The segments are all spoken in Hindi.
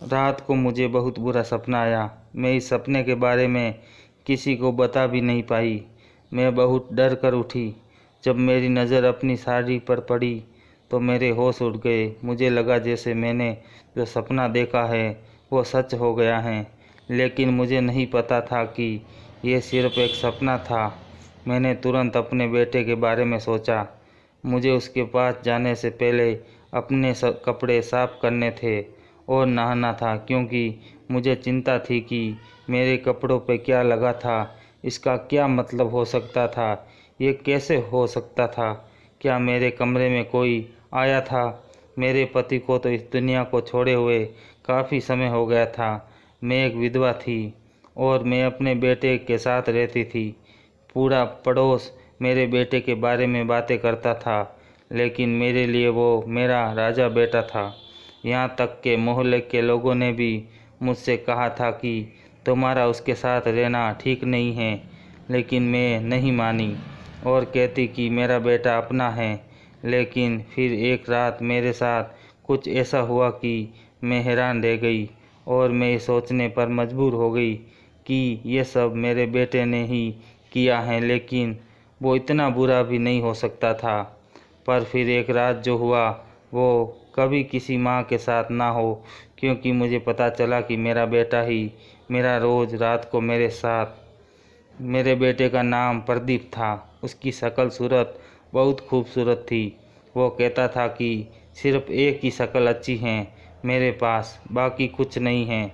रात को मुझे बहुत बुरा सपना आया। मैं इस सपने के बारे में किसी को बता भी नहीं पाई। मैं बहुत डर कर उठी। जब मेरी नज़र अपनी साड़ी पर पड़ी तो मेरे होश उड़ गए। मुझे लगा जैसे मैंने जो सपना देखा है वो सच हो गया है, लेकिन मुझे नहीं पता था कि ये सिर्फ एक सपना था। मैंने तुरंत अपने बेटे के बारे में सोचा। मुझे उसके पास जाने से पहले अपने कपड़े साफ करने थे और नहाना था, क्योंकि मुझे चिंता थी कि मेरे कपड़ों पे क्या लगा था। इसका क्या मतलब हो सकता था? ये कैसे हो सकता था? क्या मेरे कमरे में कोई आया था? मेरे पति को तो इस दुनिया को छोड़े हुए काफ़ी समय हो गया था। मैं एक विधवा थी और मैं अपने बेटे के साथ रहती थी। पूरा पड़ोस मेरे बेटे के बारे में बातें करता था, लेकिन मेरे लिए वो मेरा राजा बेटा था। यहाँ तक के मोहल्ले के लोगों ने भी मुझसे कहा था कि तुम्हारा उसके साथ रहना ठीक नहीं है, लेकिन मैं नहीं मानी और कहती कि मेरा बेटा अपना है। लेकिन फिर एक रात मेरे साथ कुछ ऐसा हुआ कि मैं हैरान रह गई और मैं ये सोचने पर मजबूर हो गई कि ये सब मेरे बेटे ने ही किया है, लेकिन वो इतना बुरा भी नहीं हो सकता था। पर फिर एक रात जो हुआ वो कभी किसी माँ के साथ ना हो, क्योंकि मुझे पता चला कि मेरा बेटा ही मेरा रोज़ रात को मेरे साथ। मेरे बेटे का नाम प्रदीप था। उसकी शक्ल सूरत बहुत खूबसूरत थी। वो कहता था कि सिर्फ एक ही शक्ल अच्छी है मेरे पास, बाकी कुछ नहीं है।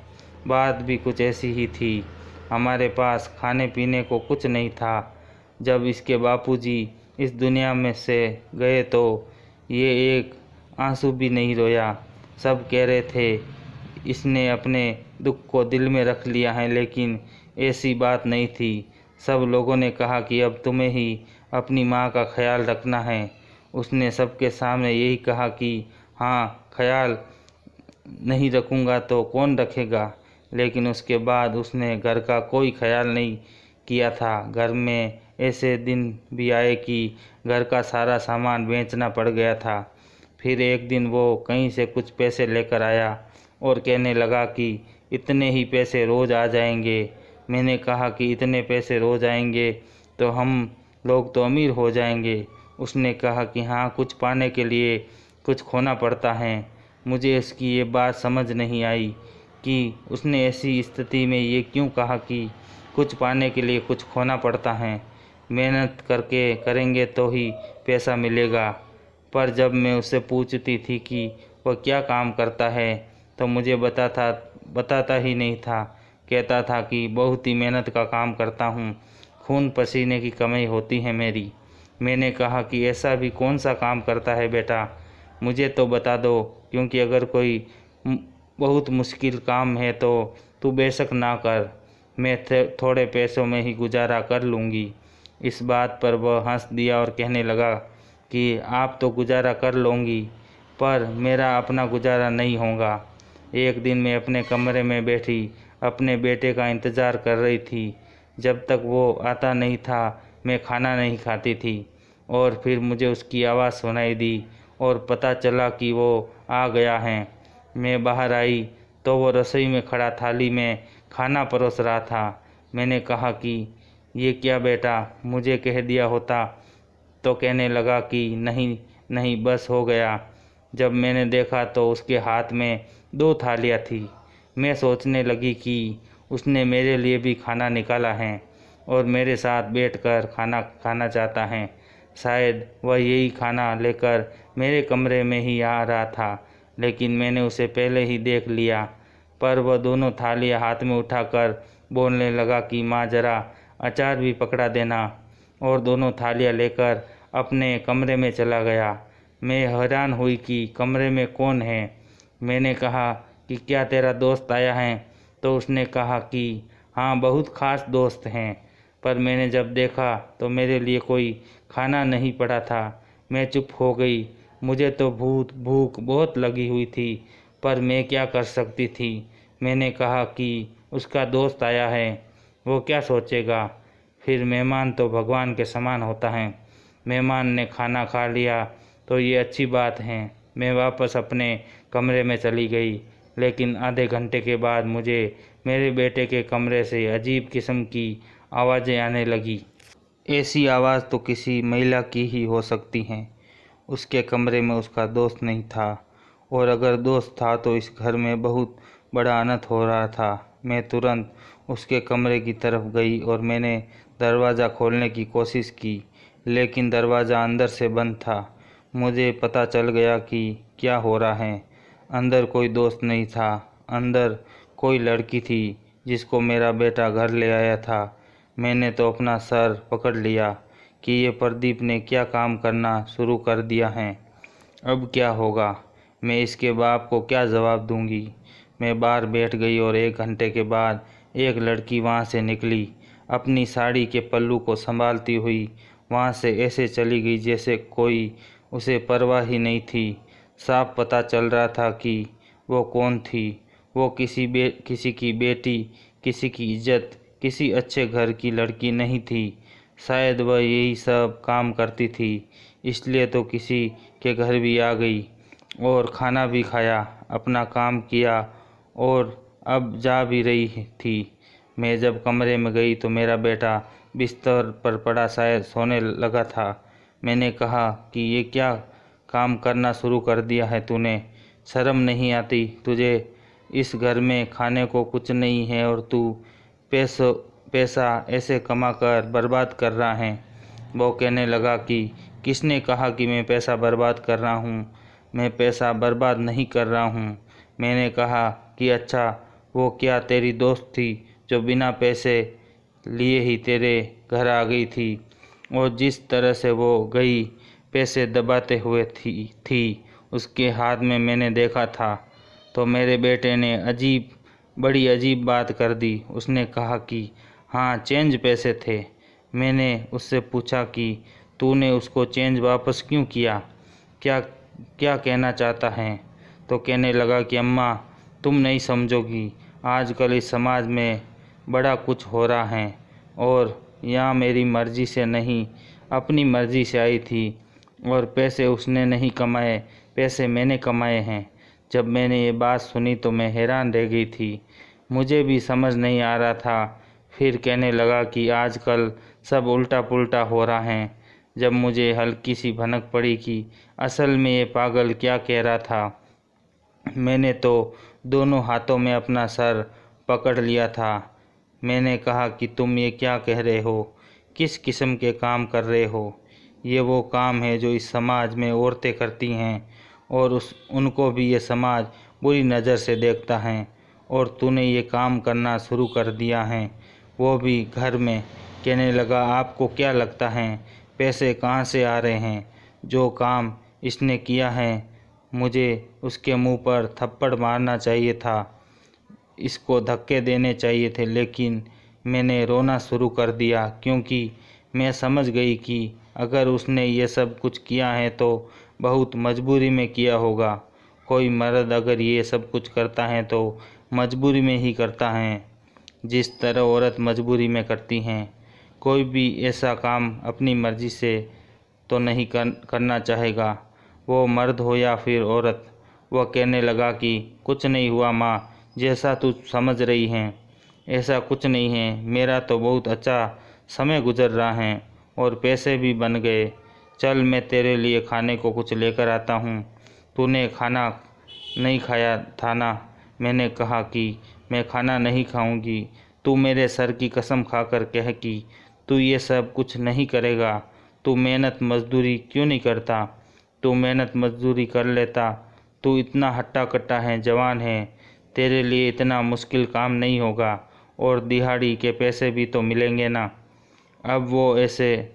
बात भी कुछ ऐसी ही थी। हमारे पास खाने पीने को कुछ नहीं था। जब इसके बापूजी इस दुनिया में से गए तो ये एक आंसू भी नहीं रोया। सब कह रहे थे इसने अपने दुख को दिल में रख लिया है, लेकिन ऐसी बात नहीं थी। सब लोगों ने कहा कि अब तुम्हें ही अपनी माँ का ख्याल रखना है। उसने सबके सामने यही कहा कि हाँ, ख्याल नहीं रखूँगा तो कौन रखेगा। लेकिन उसके बाद उसने घर का कोई ख्याल नहीं किया था। घर में ऐसे दिन भी आए कि घर का सारा सामान बेचना पड़ गया था। फिर एक दिन वो कहीं से कुछ पैसे लेकर आया और कहने लगा कि इतने ही पैसे रोज़ आ जाएंगे। मैंने कहा कि इतने पैसे रोज़ आएंगे तो हम लोग तो अमीर हो जाएंगे। उसने कहा कि हाँ, कुछ पाने के लिए कुछ खोना पड़ता है। मुझे इसकी ये बात समझ नहीं आई कि उसने ऐसी स्थिति में ये क्यों कहा कि कुछ पाने के लिए कुछ खोना पड़ता है। मेहनत करके करेंगे तो ही पैसा मिलेगा। पर जब मैं उससे पूछती थी कि वह क्या काम करता है तो मुझे बताता ही नहीं था। कहता था कि बहुत ही मेहनत का काम करता हूँ, खून पसीने की कमाई होती है मेरी। मैंने कहा कि ऐसा भी कौन सा काम करता है बेटा, मुझे तो बता दो, क्योंकि अगर कोई बहुत मुश्किल काम है तो तू बेशक ना कर, मैं थोड़े पैसों में ही गुजारा कर लूँगी। इस बात पर वह हंस दिया और कहने लगा कि आप तो गुजारा कर लूँगी, पर मेरा अपना गुजारा नहीं होगा। एक दिन मैं अपने कमरे में बैठी अपने बेटे का इंतज़ार कर रही थी। जब तक वो आता नहीं था मैं खाना नहीं खाती थी, और फिर मुझे उसकी आवाज़ सुनाई दी और पता चला कि वो आ गया है। मैं बाहर आई तो वो रसोई में खड़ा थाली में खाना परोस रहा था। मैंने कहा कि ये क्या बेटा, मुझे कह दिया होता। तो कहने लगा कि नहीं नहीं, बस हो गया। जब मैंने देखा तो उसके हाथ में 2 थालियाँ थी। मैं सोचने लगी कि उसने मेरे लिए भी खाना निकाला है और मेरे साथ बैठकर खाना खाना चाहता है। शायद वह यही खाना लेकर मेरे कमरे में ही आ रहा था, लेकिन मैंने उसे पहले ही देख लिया। पर वह दोनों थालियाँ हाथ में उठाकर बोलने लगा कि माँ, ज़रा अचार भी पकड़ा देना, और दोनों थालियाँ लेकर अपने कमरे में चला गया। मैं हैरान हुई कि कमरे में कौन है। मैंने कहा कि क्या तेरा दोस्त आया है? तो उसने कहा कि हाँ, बहुत ख़ास दोस्त हैं। पर मैंने जब देखा तो मेरे लिए कोई खाना नहीं पड़ा था। मैं चुप हो गई। मुझे तो भूख बहुत लगी हुई थी, पर मैं क्या कर सकती थी। मैंने कहा कि उसका दोस्त आया है, वो क्या सोचेगा। फिर मेहमान तो भगवान के समान होता है। मेहमान ने खाना खा लिया तो ये अच्छी बात है। मैं वापस अपने कमरे में चली गई। लेकिन आधे घंटे के बाद मुझे मेरे बेटे के कमरे से अजीब किस्म की आवाज़ें आने लगी। ऐसी आवाज़ तो किसी महिला की ही हो सकती हैं। उसके कमरे में उसका दोस्त नहीं था, और अगर दोस्त था तो इस घर में बहुत बड़ा अनर्थ हो रहा था। मैं तुरंत उसके कमरे की तरफ गई और मैंने दरवाज़ा खोलने की कोशिश की, लेकिन दरवाज़ा अंदर से बंद था। मुझे पता चल गया कि क्या हो रहा है। अंदर कोई दोस्त नहीं था, अंदर कोई लड़की थी जिसको मेरा बेटा घर ले आया था। मैंने तो अपना सर पकड़ लिया कि ये प्रदीप ने क्या काम करना शुरू कर दिया है। अब क्या होगा? मैं इसके बाप को क्या जवाब दूंगी? मैं बाहर बैठ गई और 1 घंटे के बाद एक लड़की वहाँ से निकली। अपनी साड़ी के पल्लू को संभालती हुई वहाँ से ऐसे चली गई जैसे कोई उसे परवाह ही नहीं थी। साफ पता चल रहा था कि वो कौन थी। वो किसी की बेटी, किसी की इज्जत, किसी अच्छे घर की लड़की नहीं थी। शायद वह यही सब काम करती थी, इसलिए तो किसी के घर भी आ गई और खाना भी खाया, अपना काम किया और अब जा भी रही थी। मैं जब कमरे में गई तो मेरा बेटा बिस्तर पर पड़ा शायद सोने लगा था। मैंने कहा कि ये क्या काम करना शुरू कर दिया है तूने? शर्म नहीं आती तुझे? इस घर में खाने को कुछ नहीं है और तू पैसा ऐसे कमा कर बर्बाद कर रहा है। वो कहने लगा कि किसने कहा कि मैं पैसा बर्बाद कर रहा हूँ? मैं पैसा बर्बाद नहीं कर रहा हूँ। मैंने कहा कि अच्छा, वो क्या तेरी दोस्त थी जो बिना पैसे लिए ही तेरे घर आ गई थी? और जिस तरह से वो गई पैसे दबाते हुए थी उसके हाथ में मैंने देखा था। तो मेरे बेटे ने बड़ी अजीब बात कर दी। उसने कहा कि हाँ, चेंज पैसे थे। मैंने उससे पूछा कि तूने उसको चेंज वापस क्यों किया? क्या क्या कहना चाहता है? तो कहने लगा कि अम्मा, तुम नहीं समझोगी, आजकल इस समाज में बड़ा कुछ हो रहा है और यहाँ मेरी मर्ज़ी से नहीं, अपनी मर्ज़ी से आई थी और पैसे उसने नहीं कमाए, पैसे मैंने कमाए हैं। जब मैंने ये बात सुनी तो मैं हैरान रह गई थी। मुझे भी समझ नहीं आ रहा था। फिर कहने लगा कि आजकल सब उल्टा पुल्टा हो रहा है। जब मुझे हल्की सी भनक पड़ी कि असल में ये पागल क्या कह रहा था, मैंने तो दोनों हाथों में अपना सर पकड़ लिया था। मैंने कहा कि तुम ये क्या कह रहे हो? किस किस्म के काम कर रहे हो? ये वो काम है जो इस समाज में औरतें करती हैं और उनको भी ये समाज बुरी नज़र से देखता है, और तूने ये काम करना शुरू कर दिया है, वो भी घर में। कहने लगा, आपको क्या लगता है पैसे कहाँ से आ रहे हैं? जो काम इसने किया है, मुझे उसके मुंह पर थप्पड़ मारना चाहिए था, इसको धक्के देने चाहिए थे, लेकिन मैंने रोना शुरू कर दिया क्योंकि मैं समझ गई कि अगर उसने ये सब कुछ किया है तो बहुत मजबूरी में किया होगा। कोई मर्द अगर ये सब कुछ करता है तो मजबूरी में ही करता है, जिस तरह औरत मजबूरी में करती हैं। कोई भी ऐसा काम अपनी मर्ज़ी से तो नहीं करना चाहेगा, वो मर्द हो या फिर औरत। वह कहने लगा कि कुछ नहीं हुआ माँ, जैसा तू समझ रही हैं ऐसा कुछ नहीं है। मेरा तो बहुत अच्छा समय गुजर रहा है और पैसे भी बन गए। चल, मैं तेरे लिए खाने को कुछ लेकर आता हूँ। तूने खाना नहीं खाया था ना? मैंने कहा कि मैं खाना नहीं खाऊंगी। तू मेरे सर की कसम खाकर कह कि तू ये सब कुछ नहीं करेगा। तू मेहनत मजदूरी क्यों नहीं करता? तू मेहनत मजदूरी कर लेता। तू इतना हट्टा कट्टा है, जवान है, तेरे लिए इतना मुश्किल काम नहीं होगा और दिहाड़ी के पैसे भी तो मिलेंगे ना। अब वो ऐसे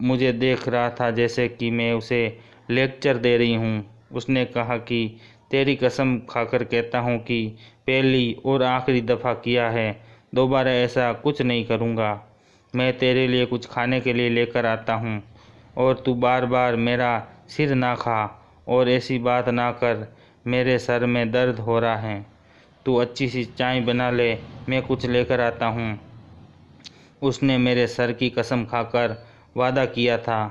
मुझे देख रहा था जैसे कि मैं उसे लेक्चर दे रही हूँ। उसने कहा कि तेरी कसम खाकर कहता हूँ कि पहली और आखिरी दफ़ा किया है, दोबारा ऐसा कुछ नहीं करूँगा। मैं तेरे लिए कुछ खाने के लिए लेकर आता हूँ और तू बार बार मेरा सिर ना खा और ऐसी बात ना कर, मेरे सर में दर्द हो रहा है। तू अच्छी सी चाय बना ले, मैं कुछ लेकर आता हूँ। उसने मेरे सर की कसम खाकर वादा किया था,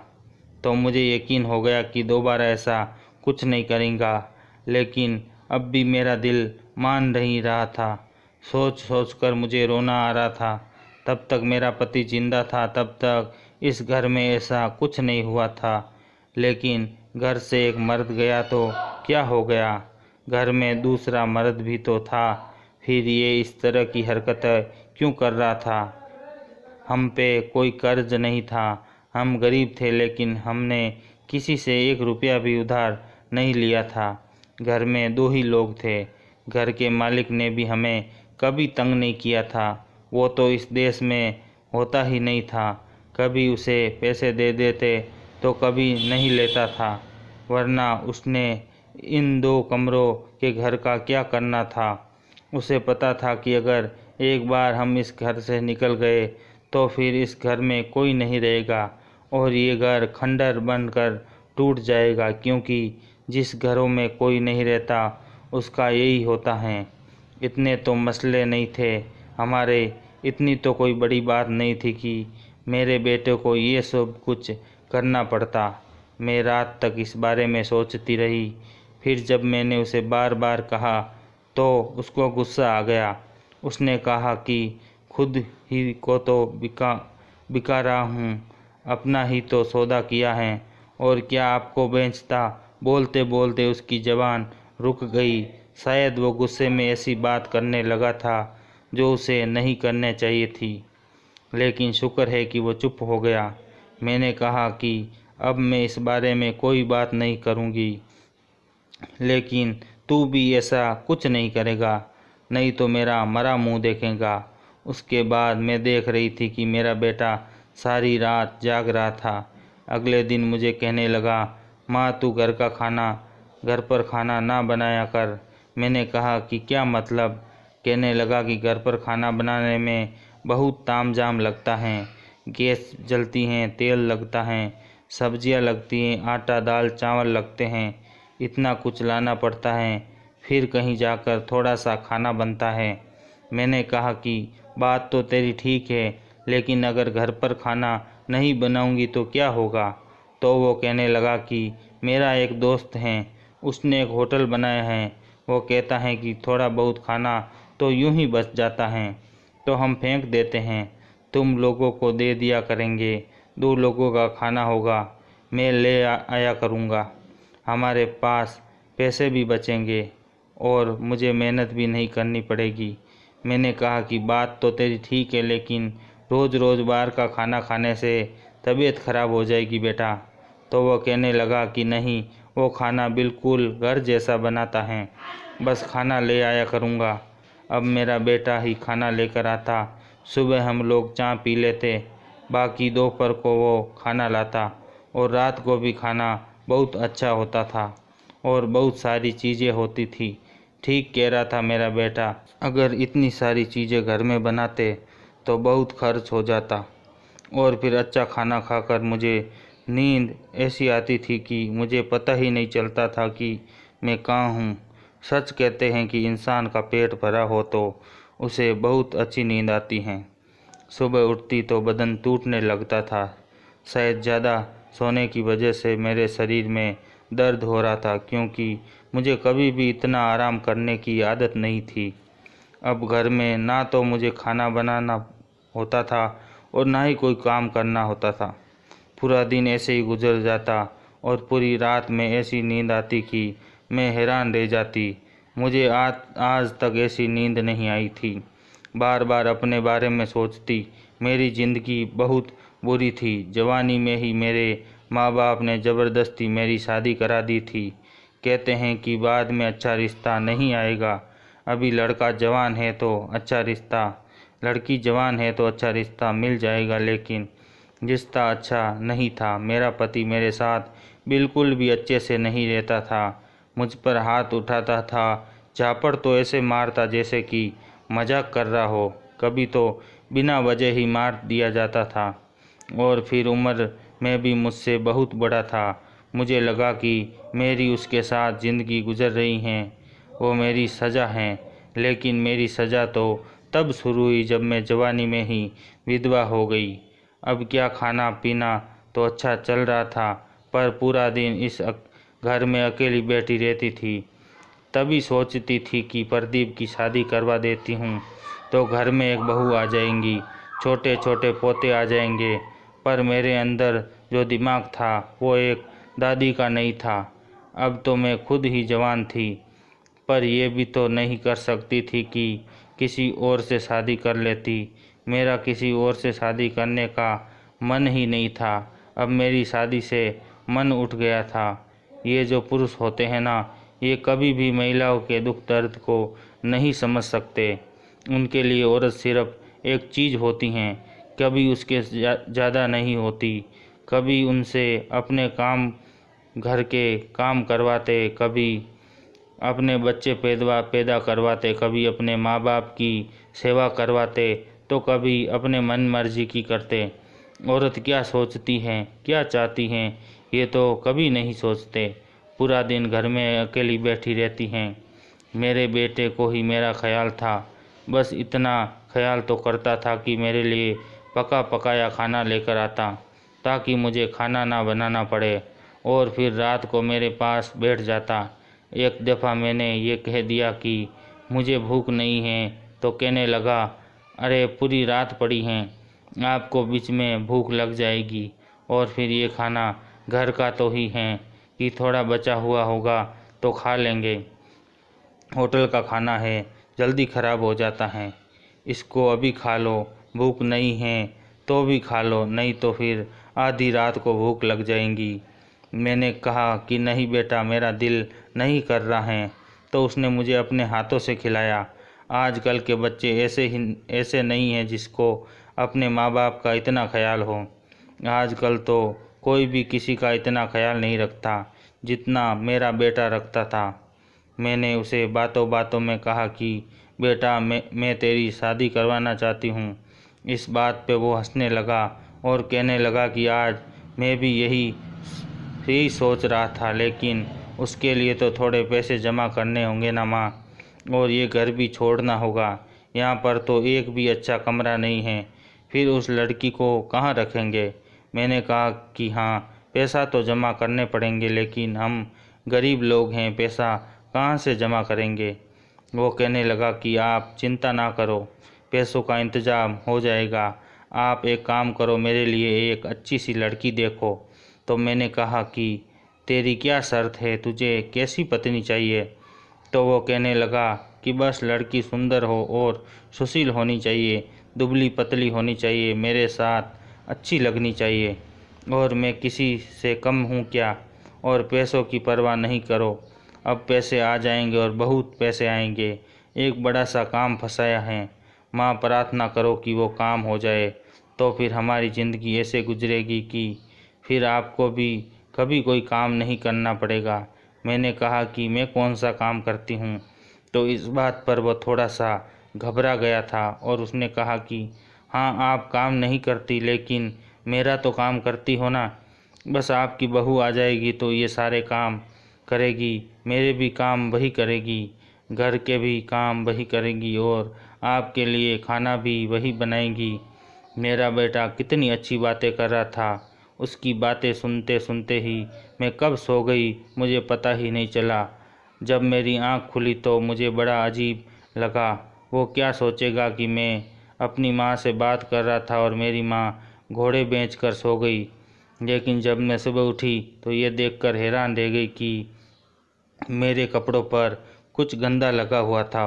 तो मुझे यकीन हो गया कि दोबारा ऐसा कुछ नहीं करेगा। लेकिन अब भी मेरा दिल मान नहीं रहा था। सोच सोच कर मुझे रोना आ रहा था। तब तक मेरा पति जिंदा था, तब तक इस घर में ऐसा कुछ नहीं हुआ था। लेकिन घर से एक मर्द गया तो क्या हो गया? घर में दूसरा मर्द भी तो था, फिर ये इस तरह की हरकतें क्यों कर रहा था? हम पे कोई कर्ज नहीं था, हम गरीब थे, लेकिन हमने किसी से 1 रुपया भी उधार नहीं लिया था। घर में 2 ही लोग थे। घर के मालिक ने भी हमें कभी तंग नहीं किया था। वो तो इस देश में होता ही नहीं था। कभी उसे पैसे दे देते तो कभी नहीं लेता था, वरना उसने इन 2 कमरों के घर का क्या करना था? उसे पता था कि अगर एक बार हम इस घर से निकल गए तो फिर इस घर में कोई नहीं रहेगा और ये घर खंडर बनकर टूट जाएगा, क्योंकि जिस घरों में कोई नहीं रहता उसका यही होता है। इतने तो मसले नहीं थे हमारे, इतनी तो कोई बड़ी बात नहीं थी कि मेरे बेटे को ये सब कुछ करना पड़ता। मैं रात तक इस बारे में सोचती रही। फिर जब मैंने उसे बार बार कहा तो उसको गुस्सा आ गया। उसने कहा कि खुद ही को तो बिका रहा हूँ, अपना ही तो सौदा किया है, और क्या आपको बेचता? बोलते बोलते उसकी ज़बान रुक गई। शायद वो गुस्से में ऐसी बात करने लगा था जो उसे नहीं करने चाहिए थी, लेकिन शुक्र है कि वो चुप हो गया। मैंने कहा कि अब मैं इस बारे में कोई बात नहीं करूँगी, लेकिन तू भी ऐसा कुछ नहीं करेगा, नहीं तो मेरा मरा मुंह देखेगा। उसके बाद मैं देख रही थी कि मेरा बेटा सारी रात जाग रहा था। अगले दिन मुझे कहने लगा, माँ तू घर पर खाना ना बनाया कर। मैंने कहा कि क्या मतलब? कहने लगा कि घर पर खाना बनाने में बहुत तामझाम लगता है, गैस जलती हैं, तेल लगता है, सब्जियां लगती हैं, आटा दाल चावल लगते हैं, इतना कुछ लाना पड़ता है, फिर कहीं जाकर थोड़ा सा खाना बनता है। मैंने कहा कि बात तो तेरी ठीक है, लेकिन अगर घर पर खाना नहीं बनाऊंगी तो क्या होगा? तो वो कहने लगा कि मेरा एक दोस्त है, उसने एक होटल बनाया है। वो कहता है कि थोड़ा बहुत खाना तो यूं ही बच जाता है, तो हम फेंक देते हैं, तुम लोगों को दे दिया करेंगे, 2 लोगों का खाना होगा, मैं ले आया करूँगा, हमारे पास पैसे भी बचेंगे और मुझे मेहनत भी नहीं करनी पड़ेगी। मैंने कहा कि बात तो तेरी ठीक है, लेकिन रोज़ रोज़ बाहर का खाना खाने से तबीयत खराब हो जाएगी बेटा। तो वो कहने लगा कि नहीं, वो खाना बिल्कुल घर जैसा बनाता है, बस खाना ले आया करूँगा। अब मेरा बेटा ही खाना लेकर आता। सुबह हम लोग चाय पी लेते, बाकी दोपहर को वो खाना लाता, और रात को भी खाना बहुत अच्छा होता था और बहुत सारी चीज़ें होती थी। ठीक कह रहा था मेरा बेटा, अगर इतनी सारी चीज़ें घर में बनाते तो बहुत खर्च हो जाता, और फिर अच्छा खाना खाकर मुझे नींद ऐसी आती थी कि मुझे पता ही नहीं चलता था कि मैं कहाँ हूँ। सच कहते हैं कि इंसान का पेट भरा हो तो उसे बहुत अच्छी नींद आती है। सुबह उठती तो बदन टूटने लगता था। शायद ज़्यादा सोने की वजह से मेरे शरीर में दर्द हो रहा था, क्योंकि मुझे कभी भी इतना आराम करने की आदत नहीं थी। अब घर में ना तो मुझे खाना बनाना होता था और ना ही कोई काम करना होता था। पूरा दिन ऐसे ही गुजर जाता और पूरी रात में ऐसी नींद आती कि मैं हैरान रह जाती। मुझे आज तक ऐसी नींद नहीं आई थी। बार बार अपने बारे में सोचती। मेरी ज़िंदगी बहुत बुरी थी। जवानी में ही मेरे माँ बाप ने ज़बरदस्ती मेरी शादी करा दी थी। कहते हैं कि बाद में अच्छा रिश्ता नहीं आएगा। अभी लड़का जवान है तो अच्छा रिश्ता, लड़की जवान है तो अच्छा रिश्ता मिल जाएगा, लेकिन रिश्ता अच्छा नहीं था। मेरा पति मेरे साथ बिल्कुल भी अच्छे से नहीं रहता था। मुझ पर हाथ उठाता था, झापड़ तो ऐसे मारता जैसे कि मजाक कर रहा हो। कभी तो बिना वजह ही मार दिया जाता था, और फिर उम्र में भी मुझसे बहुत बड़ा था। मुझे लगा कि मेरी उसके साथ ज़िंदगी गुजर रही है, वो मेरी सज़ा है। लेकिन मेरी सज़ा तो तब शुरू हुई जब मैं जवानी में ही विधवा हो गई। अब क्या, खाना पीना तो अच्छा चल रहा था, पर पूरा दिन इस घर में अकेली बैठी रहती थी। तभी सोचती थी कि प्रदीप की शादी करवा देती हूँ तो घर में एक बहू आ जाएंगी, छोटे छोटे पोते आ जाएंगे। पर मेरे अंदर जो दिमाग था वो एक दादी का नहीं था। अब तो मैं खुद ही जवान थी, पर यह भी तो नहीं कर सकती थी कि किसी और से शादी कर लेती। मेरा किसी और से शादी करने का मन ही नहीं था। अब मेरी शादी से मन उठ गया था। ये जो पुरुष होते हैं ना, ये कभी भी महिलाओं के दुख दर्द को नहीं समझ सकते। उनके लिए औरत सिर्फ एक चीज़ होती हैं, कभी उसके ज़्यादा नहीं होती। कभी उनसे अपने काम, घर के काम करवाते, कभी अपने बच्चे पैदा करवाते, कभी अपने माँ बाप की सेवा करवाते, तो कभी अपने मन मर्जी की करते। औरत क्या सोचती हैं, क्या चाहती हैं, ये तो कभी नहीं सोचते। पूरा दिन घर में अकेली बैठी रहती हैं। मेरे बेटे को ही मेरा ख्याल था, बस इतना ख्याल तो करता था कि मेरे लिए पका पकाया खाना लेकर आता, ताकि मुझे खाना ना बनाना पड़े, और फिर रात को मेरे पास बैठ जाता। एक दफ़ा मैंने ये कह दिया कि मुझे भूख नहीं है, तो कहने लगा, अरे पूरी रात पड़ी हैं, आपको बीच में भूख लग जाएगी, और फिर ये खाना घर का तो ही है कि थोड़ा बचा हुआ होगा तो खा लेंगे। होटल का खाना है, जल्दी ख़राब हो जाता है, इसको अभी खा लो। भूख नहीं है तो भी खा लो, नहीं तो फिर आधी रात को भूख लग जाएगी। मैंने कहा कि नहीं बेटा, मेरा दिल नहीं कर रहा है, तो उसने मुझे अपने हाथों से खिलाया। आजकल के बच्चे ऐसे नहीं हैं जिसको अपने माँ बाप का इतना ख्याल हो। आजकल तो कोई भी किसी का इतना ख्याल नहीं रखता जितना मेरा बेटा रखता था। मैंने उसे बातों बातों में कहा कि बेटा, मैं तेरी शादी करवाना चाहती हूँ। इस बात पे वो हंसने लगा और कहने लगा कि आज मैं भी यही सोच रहा था, लेकिन उसके लिए तो थोड़े पैसे जमा करने होंगे ना माँ, और ये घर भी छोड़ना होगा। यहाँ पर तो एक भी अच्छा कमरा नहीं है, फिर उस लड़की को कहाँ रखेंगे। मैंने कहा कि हाँ, पैसा तो जमा करने पड़ेंगे, लेकिन हम गरीब लोग हैं, पैसा कहाँ से जमा करेंगे। वो कहने लगा कि आप चिंता ना करो, पैसों का इंतज़ाम हो जाएगा। आप एक काम करो, मेरे लिए एक अच्छी सी लड़की देखो। तो मैंने कहा कि तेरी क्या शर्त है, तुझे कैसी पत्नी चाहिए। तो वो कहने लगा कि बस लड़की सुंदर हो और सुशील होनी चाहिए, दुबली पतली होनी चाहिए, मेरे साथ अच्छी लगनी चाहिए, और मैं किसी से कम हूँ क्या, और पैसों की परवाह नहीं करो। अब पैसे आ जाएंगे और बहुत पैसे आएंगे। एक बड़ा सा काम फंसाया है, माँ प्रार्थना करो कि वो काम हो जाए, तो फिर हमारी ज़िंदगी ऐसे गुजरेगी कि फिर आपको भी कभी कोई काम नहीं करना पड़ेगा। मैंने कहा कि मैं कौन सा काम करती हूँ। तो इस बात पर वो थोड़ा सा घबरा गया था और उसने कहा कि हाँ, आप काम नहीं करती, लेकिन मेरा तो काम करती हो ना। बस आपकी बहू आ जाएगी तो ये सारे काम करेगी, मेरे भी काम वही करेगी, घर के भी काम वही करेगी, और आपके लिए खाना भी वही बनाएगी। मेरा बेटा कितनी अच्छी बातें कर रहा था। उसकी बातें सुनते सुनते ही मैं कब सो गई मुझे पता ही नहीं चला। जब मेरी आँख खुली तो मुझे बड़ा अजीब लगा। वो क्या सोचेगा कि मैं अपनी माँ से बात कर रहा था और मेरी माँ घोड़े बेचकर सो गई। लेकिन जब मैं सुबह उठी तो ये देखकर हैरान रह गई कि मेरे कपड़ों पर कुछ गंदा लगा हुआ था।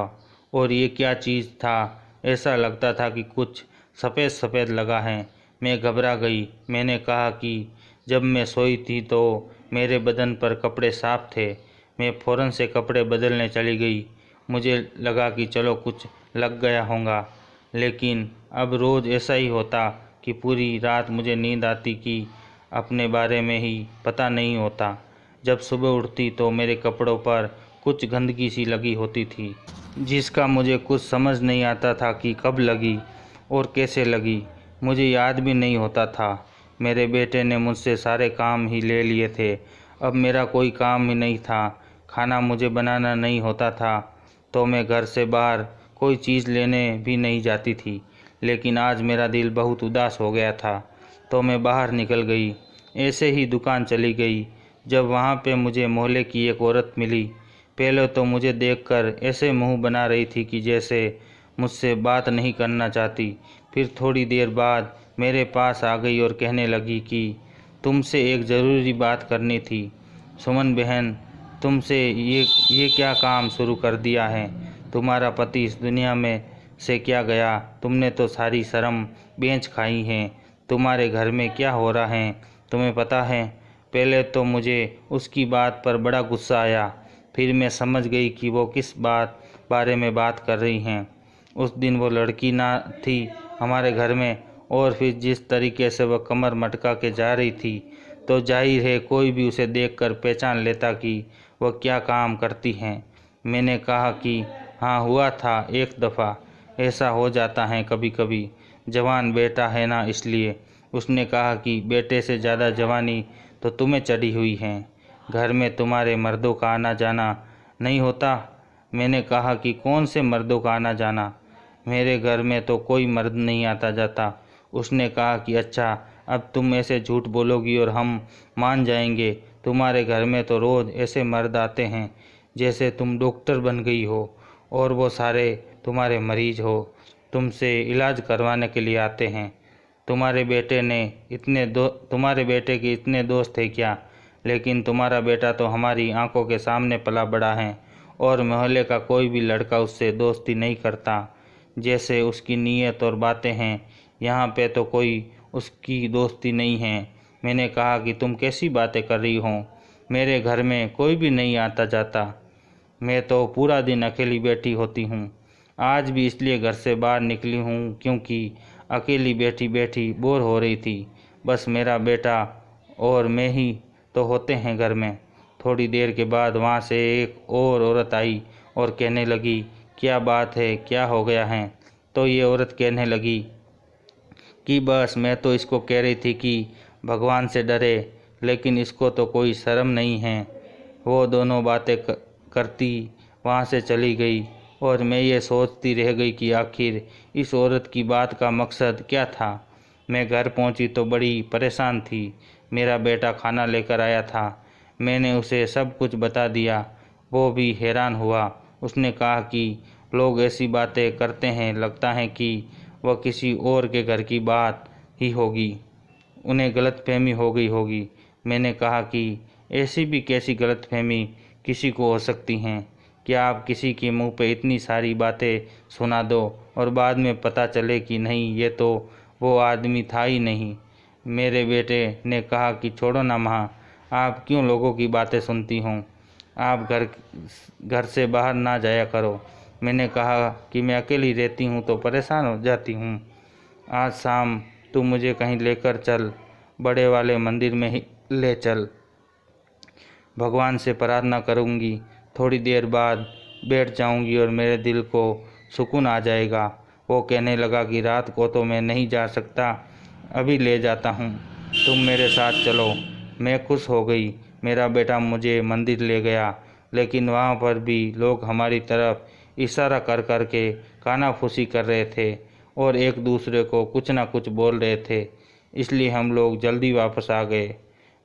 और ये क्या चीज़ था, ऐसा लगता था कि कुछ सफ़ेद सफ़ेद लगा है। मैं घबरा गई। मैंने कहा कि जब मैं सोई थी तो मेरे बदन पर कपड़े साफ थे। मैं फ़ौरन से कपड़े बदलने चली गई। मुझे लगा कि चलो कुछ लग गया होगा, लेकिन अब रोज़ ऐसा ही होता कि पूरी रात मुझे नींद आती कि अपने बारे में ही पता नहीं होता। जब सुबह उठती तो मेरे कपड़ों पर कुछ गंदगी सी लगी होती थी, जिसका मुझे कुछ समझ नहीं आता था कि कब लगी और कैसे लगी। मुझे याद भी नहीं होता था। मेरे बेटे ने मुझसे सारे काम ही ले लिए थे। अब मेरा कोई काम ही नहीं था। खाना मुझे बनाना नहीं होता था, तो मैं घर से बाहर कोई चीज़ लेने भी नहीं जाती थी। लेकिन आज मेरा दिल बहुत उदास हो गया था, तो मैं बाहर निकल गई। ऐसे ही दुकान चली गई। जब वहाँ पे मुझे मोहल्ले की एक औरत मिली। पहले तो मुझे देखकर ऐसे मुंह बना रही थी कि जैसे मुझसे बात नहीं करना चाहती। फिर थोड़ी देर बाद मेरे पास आ गई और कहने लगी कि तुमसे एक ज़रूरी बात करनी थी। सुमन बहन, तुमसे ये क्या काम शुरू कर दिया है? तुम्हारा पति इस दुनिया में से क्या गया? तुमने तो सारी शर्म बेंच खाई है। तुम्हारे घर में क्या हो रहा है तुम्हें पता है? पहले तो मुझे उसकी बात पर बड़ा गुस्सा आया, फिर मैं समझ गई कि वो किस बारे में बात कर रही हैं। उस दिन वो लड़की ना थी हमारे घर में, और फिर जिस तरीके से वह कमर मटका के जा रही थी तो जाहिर है कोई भी उसे देखकर पहचान लेता कि वह क्या काम करती हैं। मैंने कहा कि हाँ, हुआ था एक दफ़ा, ऐसा हो जाता है कभी कभी, जवान बेटा है ना इसलिए। उसने कहा कि बेटे से ज़्यादा जवानी तो तुम्हें चढ़ी हुई है, घर में तुम्हारे मर्दों का आना जाना नहीं होता। मैंने कहा कि कौन से मर्दों का आना जाना, मेरे घर में तो कोई मर्द नहीं आता जाता। उसने कहा कि अच्छा, अब तुम ऐसे झूठ बोलोगी और हम मान जाएंगे। तुम्हारे घर में तो रोज़ ऐसे मर्द आते हैं जैसे तुम डॉक्टर बन गई हो, और वो सारे तुम्हारे मरीज हो, तुमसे इलाज करवाने के लिए आते हैं। तुम्हारे बेटे के इतने दोस्त थे क्या? लेकिन तुम्हारा बेटा तो हमारी आंखों के सामने पला बड़ा है, और मोहल्ले का कोई भी लड़का उससे दोस्ती नहीं करता। जैसे उसकी नीयत और बातें हैं, यहाँ पे तो कोई उसकी दोस्ती नहीं है। मैंने कहा कि तुम कैसी बातें कर रही हो, मेरे घर में कोई भी नहीं आता जाता, मैं तो पूरा दिन अकेली बैठी होती हूँ। आज भी इसलिए घर से बाहर निकली हूँ क्योंकि अकेली बैठी बैठी बोर हो रही थी। बस मेरा बेटा और मैं ही तो होते हैं घर में। थोड़ी देर के बाद वहाँ से एक और औरत आई और कहने लगी, क्या बात है, क्या हो गया है? तो ये औरत कहने लगी कि बस मैं तो इसको कह रही थी कि भगवान से डरे, लेकिन इसको तो कोई शर्म नहीं है। वो दोनों बातें करती वहाँ से चली गई, और मैं ये सोचती रह गई कि आखिर इस औरत की बात का मकसद क्या था। मैं घर पहुँची तो बड़ी परेशान थी। मेरा बेटा खाना लेकर आया था, मैंने उसे सब कुछ बता दिया। वो भी हैरान हुआ। उसने कहा कि लोग ऐसी बातें करते हैं, लगता है कि वह किसी और के घर की बात ही होगी, उन्हें गलतफहमी हो गई होगी। मैंने कहा कि ऐसी भी कैसी गलतफहमी किसी को हो सकती हैं? क्या आप किसी के मुंह पे इतनी सारी बातें सुना दो और बाद में पता चले कि नहीं, ये तो वो आदमी था ही नहीं। मेरे बेटे ने कहा कि छोड़ो ना माँ, आप क्यों लोगों की बातें सुनती हों, आप घर से बाहर ना जाया करो। मैंने कहा कि मैं अकेली रहती हूँ तो परेशान हो जाती हूँ। आज शाम तू मुझे कहीं लेकर चल, बड़े वाले मंदिर में ही ले चल, भगवान से प्रार्थना करूँगी, थोड़ी देर बाद बैठ जाऊँगी और मेरे दिल को सुकून आ जाएगा। वो कहने लगा कि रात को तो मैं नहीं जा सकता, अभी ले जाता हूँ, तुम मेरे साथ चलो। मैं खुश हो गई। मेरा बेटा मुझे मंदिर ले गया, लेकिन वहाँ पर भी लोग हमारी तरफ इशारा कर कर के कानाफूसी कर रहे थे और एक दूसरे को कुछ ना कुछ बोल रहे थे, इसलिए हम लोग जल्दी वापस आ गए।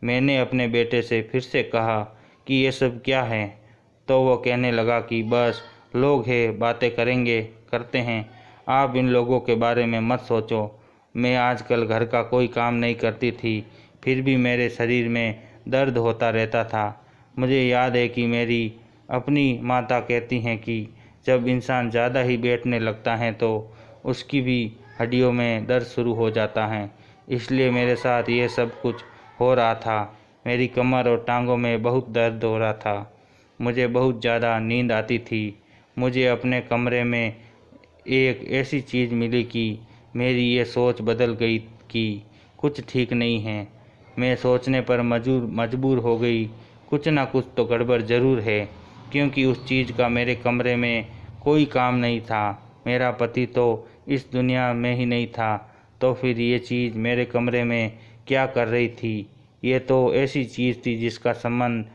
मैंने अपने बेटे से फिर से कहा कि ये सब क्या है, तो वो कहने लगा कि बस लोग हैं, बातें करते हैं, आप इन लोगों के बारे में मत सोचो। मैं आजकल घर का कोई काम नहीं करती थी, फिर भी मेरे शरीर में दर्द होता रहता था। मुझे याद है कि मेरी अपनी माता कहती हैं कि जब इंसान ज़्यादा ही बैठने लगता है तो उसकी भी हड्डियों में दर्द शुरू हो जाता है, इसलिए मेरे साथ ये सब कुछ हो रहा था। मेरी कमर और टांगों में बहुत दर्द हो रहा था, मुझे बहुत ज़्यादा नींद आती थी। मुझे अपने कमरे में एक ऐसी चीज़ मिली कि मेरी ये सोच बदल गई कि कुछ ठीक नहीं है। मैं सोचने पर मजबूर हो गई, कुछ ना कुछ तो गड़बड़ ज़रूर है, क्योंकि उस चीज़ का मेरे कमरे में कोई काम नहीं था। मेरा पति तो इस दुनिया में ही नहीं था, तो फिर ये चीज़ मेरे कमरे में क्या कर रही थी? ये तो ऐसी चीज़ थी जिसका संबंध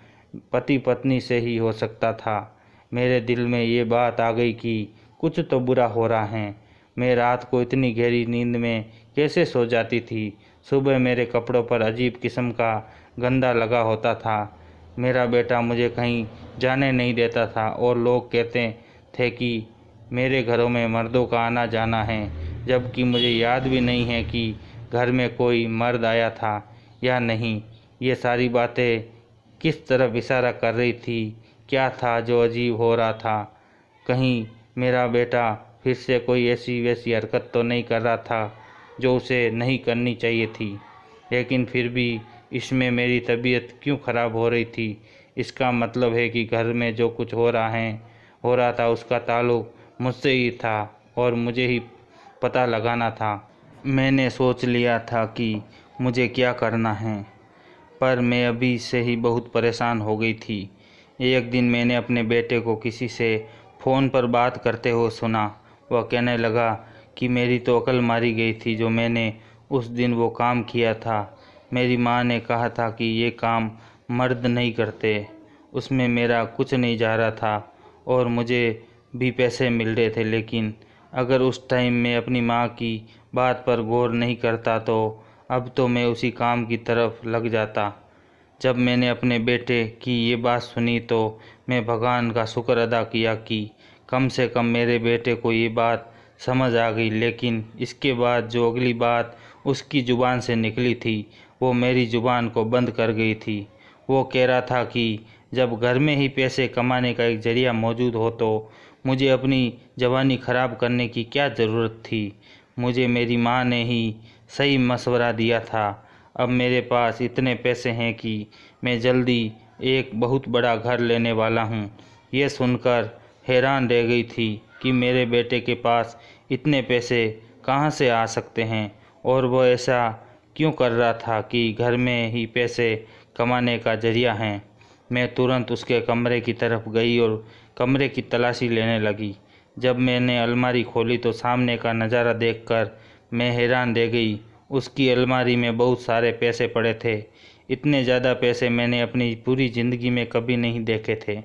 पति पत्नी से ही हो सकता था। मेरे दिल में ये बात आ गई कि कुछ तो बुरा हो रहा है। मैं रात को इतनी गहरी नींद में कैसे सो जाती थी। सुबह मेरे कपड़ों पर अजीब किस्म का गंदा लगा होता था। मेरा बेटा मुझे कहीं जाने नहीं देता था और लोग कहते थे कि मेरे घरों में मर्दों का आना जाना है, जबकि मुझे याद भी नहीं है कि घर में कोई मर्द आया था या नहीं। ये सारी बातें किस तरफ इशारा कर रही थी? क्या था जो अजीब हो रहा था? कहीं मेरा बेटा फिर से कोई ऐसी वैसी हरकत तो नहीं कर रहा था जो उसे नहीं करनी चाहिए थी? लेकिन फिर भी इसमें मेरी तबीयत क्यों ख़राब हो रही थी? इसका मतलब है कि घर में जो कुछ हो रहा था उसका ताल्लुक मुझसे ही था और मुझे ही पता लगाना था। मैंने सोच लिया था कि मुझे क्या करना है, पर मैं अभी से ही बहुत परेशान हो गई थी। एक दिन मैंने अपने बेटे को किसी से फ़ोन पर बात करते हुए सुना। वह कहने लगा कि मेरी तो अकल मारी गई थी जो मैंने उस दिन वो काम किया था। मेरी माँ ने कहा था कि ये काम मर्द नहीं करते। उसमें मेरा कुछ नहीं जा रहा था और मुझे भी पैसे मिल रहे थे, लेकिन अगर उस टाइम मैं अपनी माँ की बात पर गौर नहीं करता तो अब तो मैं उसी काम की तरफ लग जाता। जब मैंने अपने बेटे की ये बात सुनी तो मैं भगवान का शुक्र अदा किया कि कम से कम मेरे बेटे को ये बात समझ आ गई। लेकिन इसके बाद जो अगली बात उसकी ज़ुबान से निकली थी वो मेरी ज़ुबान को बंद कर गई थी। वो कह रहा था कि जब घर में ही पैसे कमाने का एक ज़रिया मौजूद हो तो मुझे अपनी जवानी ख़राब करने की क्या ज़रूरत थी? मुझे मेरी माँ ने ही सही मशवरा दिया था। अब मेरे पास इतने पैसे हैं कि मैं जल्दी एक बहुत बड़ा घर लेने वाला हूँ। ये सुनकर हैरान रह गई थी कि मेरे बेटे के पास इतने पैसे कहाँ से आ सकते हैं और वह ऐसा क्यों कर रहा था कि घर में ही पैसे कमाने का ज़रिया है। मैं तुरंत उसके कमरे की तरफ गई और कमरे की तलाशी लेने लगी। जब मैंने अलमारी खोली तो सामने का नज़ारा देखकर मैं हैरान रह गई। उसकी अलमारी में बहुत सारे पैसे पड़े थे। इतने ज़्यादा पैसे मैंने अपनी पूरी ज़िंदगी में कभी नहीं देखे थे।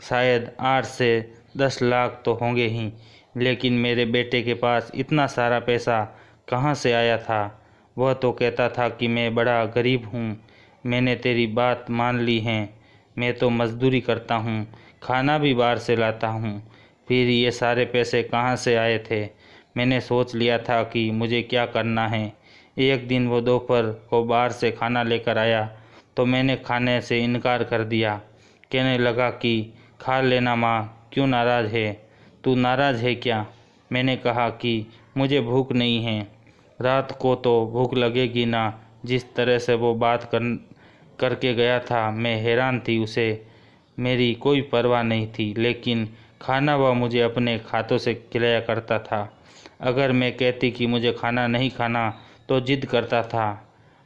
शायद 8 से 10 लाख तो होंगे ही, लेकिन मेरे बेटे के पास इतना सारा पैसा कहाँ से आया था? वह तो कहता था कि मैं बड़ा गरीब हूँ, मैंने तेरी बात मान ली है, मैं तो मज़दूरी करता हूँ, खाना भी बाहर से लाता हूँ। फिर ये सारे पैसे कहाँ से आए थे? मैंने सोच लिया था कि मुझे क्या करना है। एक दिन वो दोपहर को बाहर से खाना लेकर आया तो मैंने खाने से इनकार कर दिया। कहने लगा कि खा लेना माँ, क्यों नाराज़ है? तू नाराज़ है क्या? मैंने कहा कि मुझे भूख नहीं है। रात को तो भूख लगेगी ना। जिस तरह से वो बात करके गया था मैं हैरान थी। उसे मेरी कोई परवाह नहीं थी, लेकिन खाना वह मुझे अपने हाथों से खिलाया करता था। अगर मैं कहती कि मुझे खाना नहीं खाना तो जिद करता था।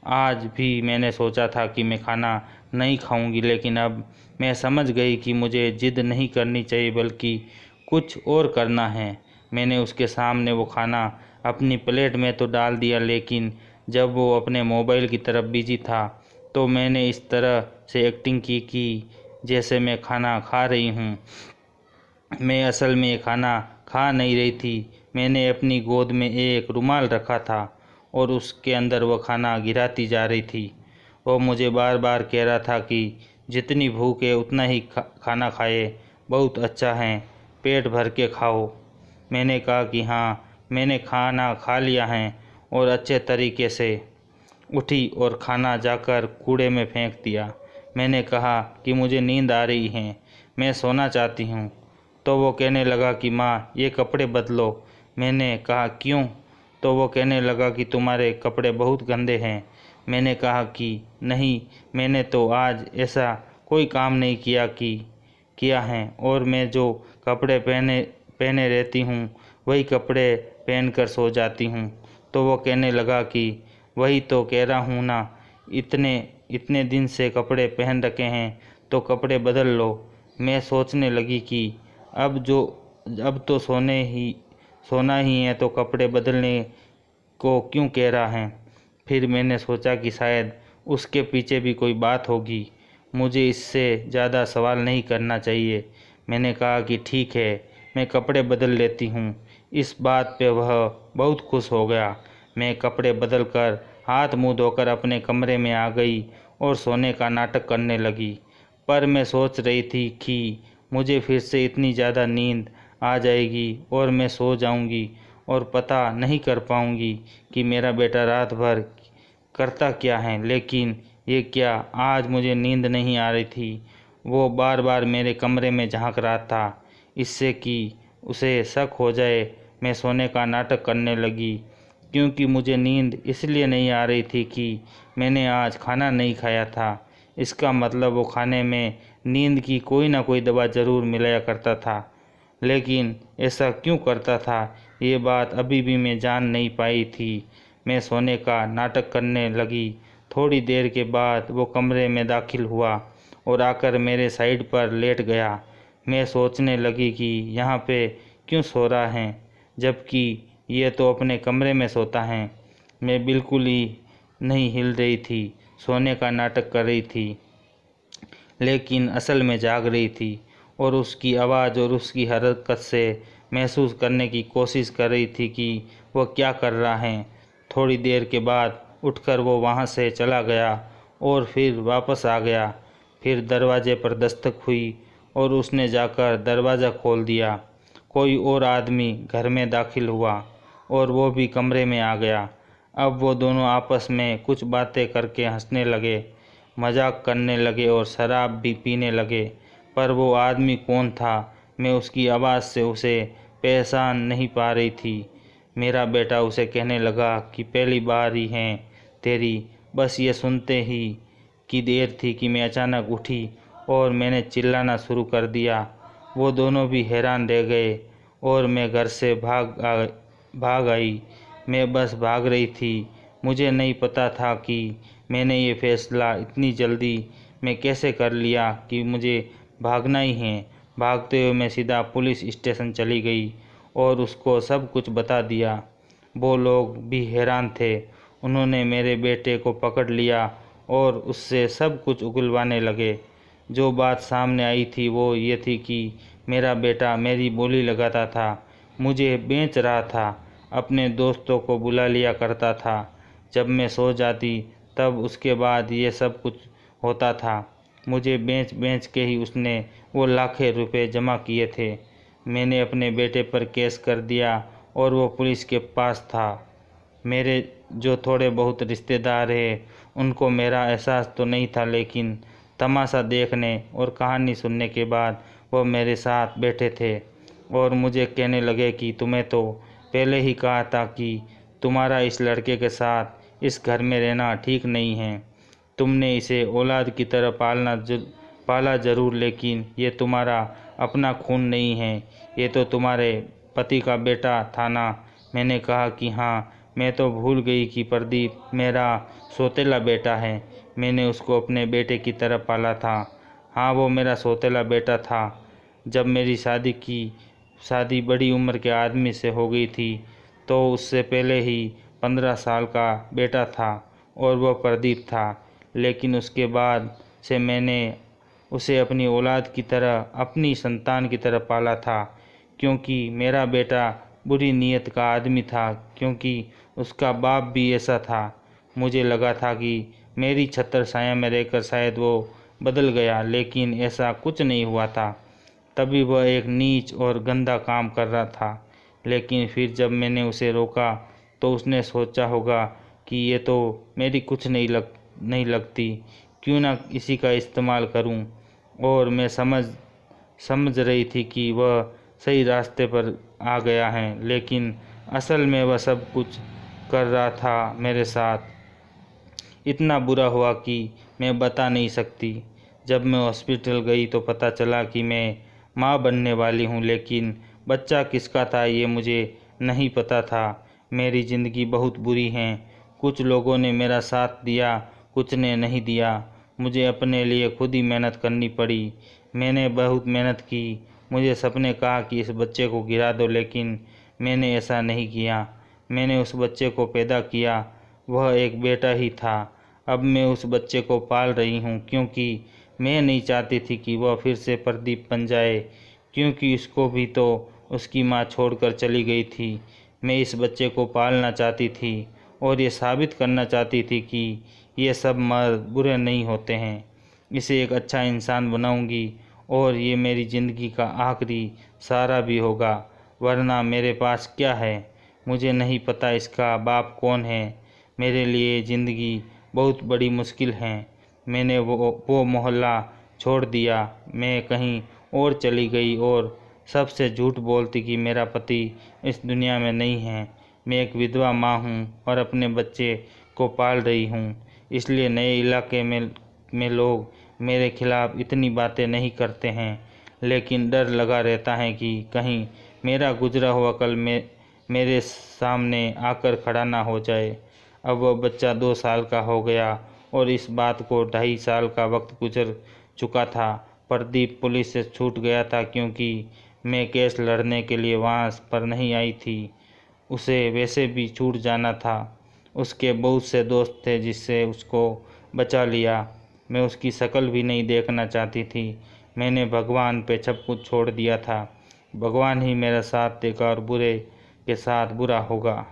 आज भी मैंने सोचा था कि मैं खाना नहीं खाऊंगी, लेकिन अब मैं समझ गई कि मुझे जिद नहीं करनी चाहिए बल्कि कुछ और करना है। मैंने उसके सामने वो खाना अपनी प्लेट में तो डाल दिया, लेकिन जब वो अपने मोबाइल की तरफ बिजी था तो मैंने इस तरह से एक्टिंग की कि जैसे मैं खाना खा रही हूँ। मैं असल में ये खाना खा नहीं रही थी। मैंने अपनी गोद में एक रुमाल रखा था और उसके अंदर वह खाना गिराती जा रही थी। वो मुझे बार बार कह रहा था कि जितनी भूख है उतना ही खाना खाए, बहुत अच्छा है, पेट भर के खाओ। मैंने कहा कि हाँ, मैंने खाना खा लिया है और अच्छे तरीके से उठी और खाना जाकर कूड़े में फेंक दिया। मैंने कहा कि मुझे नींद आ रही है, मैं सोना चाहती हूँ। तो वो कहने लगा कि माँ, ये कपड़े बदलो। मैंने कहा क्यों? तो वो कहने लगा कि तुम्हारे कपड़े बहुत गंदे हैं। मैंने कहा कि नहीं, मैंने तो आज ऐसा कोई काम नहीं किया है और मैं जो कपड़े पहने रहती हूँ वही कपड़े पहनकर सो जाती हूँ। तो वो कहने लगा कि वही तो कह रहा हूँ ना, इतने दिन से कपड़े पहन रखे हैं तो कपड़े बदल लो। मैं सोचने लगी कि अब तो सोना ही है तो कपड़े बदलने को क्यों कह रहा है। फिर मैंने सोचा कि शायद उसके पीछे भी कोई बात होगी, मुझे इससे ज़्यादा सवाल नहीं करना चाहिए। मैंने कहा कि ठीक है, मैं कपड़े बदल लेती हूँ। इस बात पे वह बहुत खुश हो गया। मैं कपड़े बदलकर हाथ मुँह धोकर अपने कमरे में आ गई और सोने का नाटक करने लगी। पर मैं सोच रही थी कि मुझे फिर से इतनी ज़्यादा नींद आ जाएगी और मैं सो जाऊंगी और पता नहीं कर पाऊंगी कि मेरा बेटा रात भर करता क्या है। लेकिन ये क्या, आज मुझे नींद नहीं आ रही थी। वो बार बार मेरे कमरे में झांक रहा था, इससे कि उसे शक हो जाए। मैं सोने का नाटक करने लगी, क्योंकि मुझे नींद इसलिए नहीं आ रही थी कि मैंने आज खाना नहीं खाया था। इसका मतलब वो खाने में नींद की कोई ना कोई दवा ज़रूर मिलाया करता था। लेकिन ऐसा क्यों करता था, ये बात अभी भी मैं जान नहीं पाई थी। मैं सोने का नाटक करने लगी। थोड़ी देर के बाद वो कमरे में दाखिल हुआ और आकर मेरे साइड पर लेट गया। मैं सोचने लगी कि यहाँ पे क्यों सो रहा है, जबकि ये तो अपने कमरे में सोता है। मैं बिल्कुल ही नहीं हिल रही थी, सोने का नाटक कर रही थी, लेकिन असल में जाग रही थी और उसकी आवाज़ और उसकी हरकत से महसूस करने की कोशिश कर रही थी कि वह क्या कर रहा है। थोड़ी देर के बाद उठकर वो वहाँ से चला गया और फिर वापस आ गया। फिर दरवाजे पर दस्तक हुई और उसने जाकर दरवाज़ा खोल दिया। कोई और आदमी घर में दाखिल हुआ और वो भी कमरे में आ गया। अब वो दोनों आपस में कुछ बातें करके हंसने लगे, मजाक करने लगे और शराब भी पीने लगे। पर वो आदमी कौन था, मैं उसकी आवाज़ से उसे पहचान नहीं पा रही थी। मेरा बेटा उसे कहने लगा कि पहली बार ही है तेरी। बस ये सुनते ही की देर थी कि मैं अचानक उठी और मैंने चिल्लाना शुरू कर दिया। वो दोनों भी हैरान रह गए और मैं घर से भाग आई। मैं बस भाग रही थी। मुझे नहीं पता था कि मैंने ये फैसला इतनी जल्दी में कैसे कर लिया कि मुझे भागना ही है। भागते हुए मैं सीधा पुलिस स्टेशन चली गई और उसको सब कुछ बता दिया। वो लोग भी हैरान थे। उन्होंने मेरे बेटे को पकड़ लिया और उससे सब कुछ उगलवाने लगे। जो बात सामने आई थी वो ये थी कि मेरा बेटा मेरी बोली लगाता था, मुझे बेच रहा था, अपने दोस्तों को बुला लिया करता था जब मैं सो जाती, तब उसके बाद ये सब कुछ होता था। मुझे बेच बेच के ही उसने वो लाखें रुपए जमा किए थे। मैंने अपने बेटे पर केस कर दिया और वो पुलिस के पास था। मेरे जो थोड़े बहुत रिश्तेदार हैं उनको मेरा एहसास तो नहीं था, लेकिन तमाशा देखने और कहानी सुनने के बाद वो मेरे साथ बैठे थे और मुझे कहने लगे कि तुम्हें तो पहले ही कहा था कि तुम्हारा इस लड़के के साथ इस घर में रहना ठीक नहीं है। तुमने इसे औलाद की तरह पाला ज़रूर, लेकिन ये तुम्हारा अपना खून नहीं है, ये तो तुम्हारे पति का बेटा था ना। मैंने कहा कि हाँ, मैं तो भूल गई कि प्रदीप मेरा सौतेला बेटा है। मैंने उसको अपने बेटे की तरह पाला था। हाँ, वो मेरा सौतेला बेटा था। जब मेरी शादी बड़ी उम्र के आदमी से हो गई थी तो उससे पहले ही 15 साल का बेटा था और वह प्रदीप था। लेकिन उसके बाद से मैंने उसे अपनी औलाद की तरह, अपनी संतान की तरह पाला था, क्योंकि मेरा बेटा बुरी नीयत का आदमी था, क्योंकि उसका बाप भी ऐसा था। मुझे लगा था कि मेरी छत्र छाया में रहकर शायद वो बदल गया, लेकिन ऐसा कुछ नहीं हुआ था। तभी वह एक नीच और गंदा काम कर रहा था। लेकिन फिर जब मैंने उसे रोका तो उसने सोचा होगा कि ये तो मेरी कुछ नहीं लगती, क्यों ना इसी का इस्तेमाल करूं। और मैं समझ रही थी कि वह सही रास्ते पर आ गया है, लेकिन असल में वह सब कुछ कर रहा था मेरे साथ। इतना बुरा हुआ कि मैं बता नहीं सकती। जब मैं हॉस्पिटल गई तो पता चला कि मैं माँ बनने वाली हूँ, लेकिन बच्चा किसका था ये मुझे नहीं पता था। मेरी ज़िंदगी बहुत बुरी है। कुछ लोगों ने मेरा साथ दिया, कुछ ने नहीं दिया। मुझे अपने लिए खुद ही मेहनत करनी पड़ी। मैंने बहुत मेहनत की। मुझे सबने कहा कि इस बच्चे को गिरा दो, लेकिन मैंने ऐसा नहीं किया। मैंने उस बच्चे को पैदा किया, वह एक बेटा ही था। अब मैं उस बच्चे को पाल रही हूँ, क्योंकि मैं नहीं चाहती थी कि वह फिर से प्रदीप बन जाए, क्योंकि उसको भी तो उसकी माँ छोड़कर चली गई थी। मैं इस बच्चे को पालना चाहती थी और ये साबित करना चाहती थी कि ये सब मर्द बुरे नहीं होते हैं। इसे एक अच्छा इंसान बनाऊंगी और ये मेरी ज़िंदगी का आखिरी सहारा भी होगा, वरना मेरे पास क्या है? मुझे नहीं पता इसका बाप कौन है। मेरे लिए ज़िंदगी बहुत बड़ी मुश्किल है। मैंने वो मोहल्ला छोड़ दिया, मैं कहीं और चली गई और सबसे झूठ बोलती कि मेरा पति इस दुनिया में नहीं है। मैं एक विधवा माँ हूँ और अपने बच्चे को पाल रही हूँ, इसलिए नए इलाके में लोग मेरे खिलाफ़ इतनी बातें नहीं करते हैं, लेकिन डर लगा रहता है कि कहीं मेरा गुजरा हुआ कल मेरे सामने आकर खड़ा ना हो जाए। अब वह बच्चा 2 साल का हो गया और इस बात को 2.5 साल का वक्त गुजर चुका था। प्रदीप पुलिस से छूट गया था क्योंकि मैं केस लड़ने के लिए वहाँ पर नहीं आई थी। उसे वैसे भी छूट जाना था। उसके बहुत से दोस्त थे जिससे उसको बचा लिया। मैं उसकी शक्ल भी नहीं देखना चाहती थी। मैंने भगवान पे सब कुछ छोड़ दिया था। भगवान ही मेरा साथ देगा और बुरे के साथ बुरा होगा।